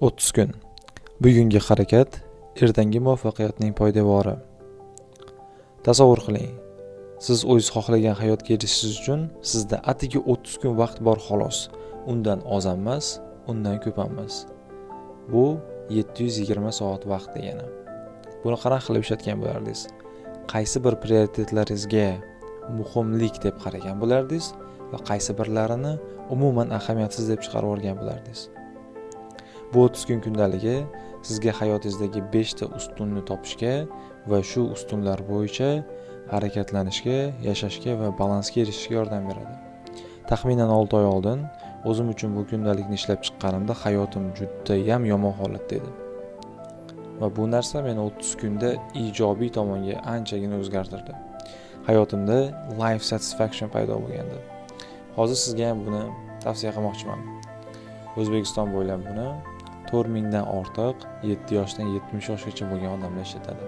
30 kun. Bugungi harakat ertangi muvaffaqiyatning poydevori. Tasavvur qiling. Siz o'z xohlagan hayotga erishishingiz uchun sizda atigi 30 kun vaqt bor xolos. Undan oz emas, undan ko'p emas. Bu 720 soat vaqt degani. Buni qanaqa qilib ishlatgan bo'lardingiz? Qaysi bir prioritetlaringizga muhimlik deb qaragan bo'lardingiz va qaysi birlarini umuman ahamiyatsiz deb chiqarib yuborgan bo'lardingiz? Bu 30 kun kundaligi sizga hayotingizdagi 5 ta ustunni topishga va shu ustunlar bo'yicha harakatlanishga, yashashga va balansga erishishga yordam beradi. Taxminan 6 oy oldin o'zim uchun bu kundalikni ishlab chiqqanimda hayotim juda ham yomon holatda edi. Va bu narsa meni 30 kunda ijobiy tomonga anchagina o'zgartirdi. Hayotimda life satisfaction paydo bo'lgandi. Hozir sizga ham buni tavsiya qilmoqchiman. O'zbekiston bo'ylab buni 4000 dan ortiq 7 yoshdan 70 yoshgacha bo'lgan odamlar ishlatadi.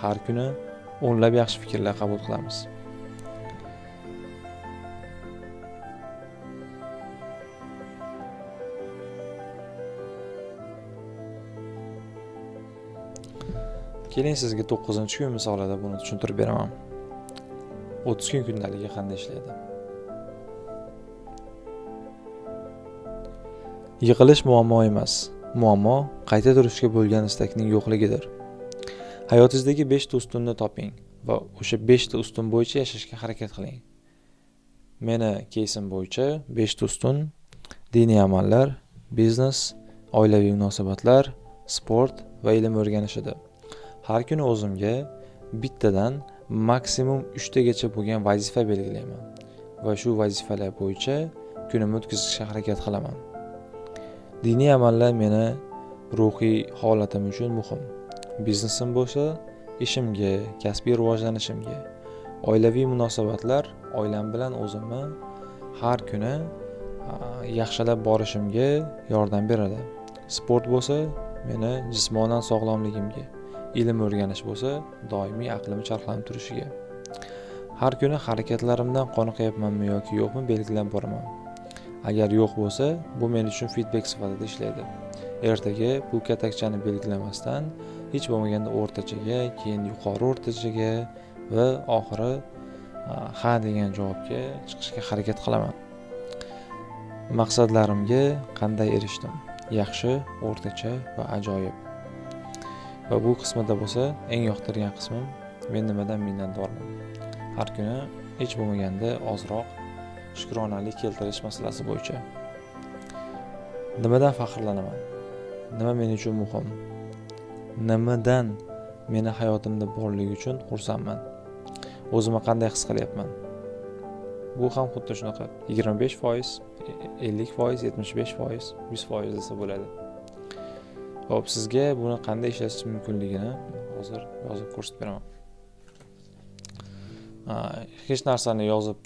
Har kuni o'nlab yaxshi fikrlar qabul qilamiz. Keling sizga 9-kun misolida buni tushuntirib beraman. 30 kun kundaligi qanday ishlaydi? Yiqilish muammo emas. Muammo qayta turishga bo'lgan istakning yo'qligidir. Hayotingizdagi 5 ta ustunni toping va o'sha 5 ta ustun bo'yicha yashashga harakat qiling. Meni кейsim bo'yicha 5 ta ustun: diniy amallar, biznes, oilaviy munosabatlar, sport va ilm o'rganish edi. Har kuni o'zimga bittadan maksimum 3 tagacha bo'lgan vazifa belgilayman va shu vazifalar bo'yicha kunimni o'tkazishga harakat qilaman. Diniy amallar meni ruhiy holatim uchun muhim. Biznesim bo'lsa, ishimga, kasbiy rivojlanishimga. Oilaviy munosabatlar oilam bilan o'zimni har kuni yaxshilab borishimga yordam beradi. Sport bo'lsa, meni jismonan sog'lomligimga. Ilm o'rganish bo'lsa, doimiy aqlim charxlanib turishiga. Har kuni harakatlarimdan qoniqyapmanmi yoki yo'qmi belgilab boraman. Agar yo'q bo'lsa, bu men uchun feedback sifatida ishlaydi. Ertaga bu katakchani belgilamasdan hech bo'lmaganda o'rtachaga, keyin yuqori o'rtachaga va oxiri ha degan javobga chiqishga harakat qilaman. Maqsadlarimga qanday erishdim? Yaxshi, o'rtacha va ajoyib. Va bu qismida bo'lsa, eng yoqtirgan qismim men nimadan minnatdorman. Har kuni hech bo'lmaganda ozroq shukronalik keltirish masalasi bo'yicha. Nimadan faxrlanaman? Nima men uchun muhim? Nimadan meni hayotimda borligi uchun xursandman? O'zimni qanday his qilyapman? Bu ham xuddi shunaqa 25%, 50%, 75%, 100% desa bo'ladi. Xo'p, sizga buni qanday ishlatish mumkinligini hozir yozib ko'rsatib beraman. Hech narsani yozib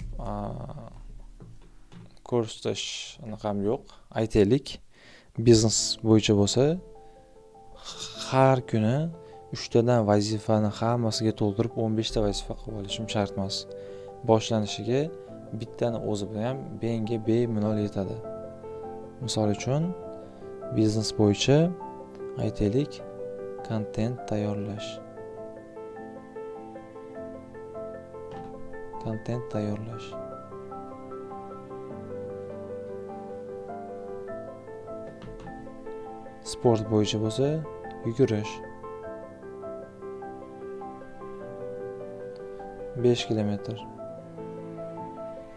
ko'rsatish anaqam yo'q. Aytaylik, biznes bo'yicha bo'lsa, har kuni 3 tadan vazifani hammasiga to'ldirib 15 ta vazifa qilib olishim shart emas. Boshlanishiga bittani o'zi bilan ham benga bemalol yetadi. Misol uchun, biznes bo'yicha aytaylik, kontent tayyorlash. Sport bo'yicha bo'lsa, yugurish. 5 kilometr.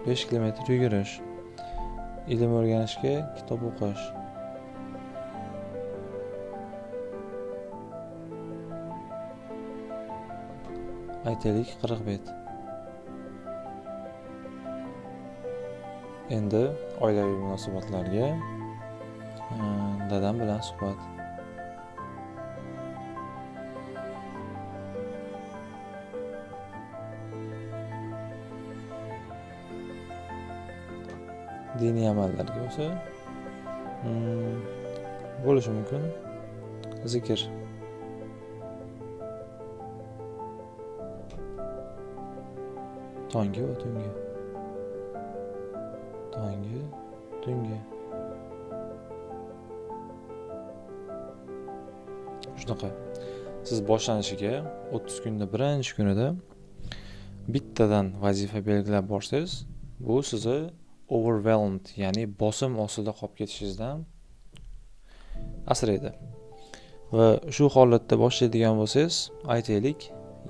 5 kilometr yugurish. Ilm o'rganishga kitob o'qish. Aytaylik 40 bet. Endi oilaviy munosabatlarga dadam bilan suhbat. Diniy amallarga bo'lsa, bo'lishi mumkin zikr. Tongi va tungi. Shunaqa. Siz boshlanishiga 30 kunda birinchi kunida bittadan vazifa belgilab borsangiz, bu sizni overwhelmed, ya'ni bosim ostida qolib ketishingizdan asraydi. Va shu holatda boshlaydigan bo'lsangiz, aytaylik,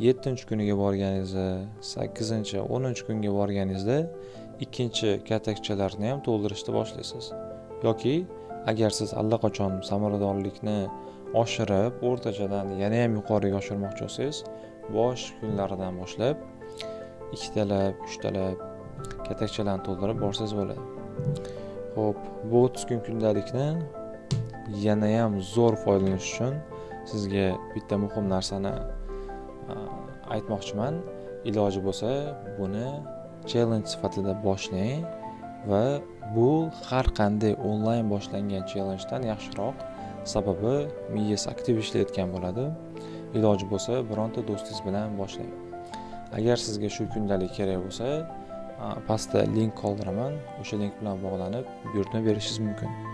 7-kuniga borganingizda, 8-chi, 10-kunga borganingizda ikkinchi katakchalarni ham to'ldirishni boshlaysiz. Yoki agar siz allaqachon samaradorlikni oshirib, o'rtachadan yana ham yuqoriga oshirmoqchi bo'lsangiz, bosh kunlaridan boshlab 2talab, 3talab katakchalarni to'ldirib borsangiz bo'ladi. Xo'p, bu 30 kun kundalikni yana ham zo'r foydalanish uchun sizga bitta muhim narsani aytmoqchiman. Iloji bo'lsa, buni challenge sifatida boshlang va bu har qanday onlayn boshlangan challengedan yaxshiroq, sababi miyasi aktiv ishlayotgan bo'ladi. Iloji bo'lsa, bironta do'stingiz bilan boshlang. Agar sizga shu kundalik kerak bo'lsa, pastda link qoldiraman. O'sha link bilan bog'lanib, buyurtma berishingiz mumkin.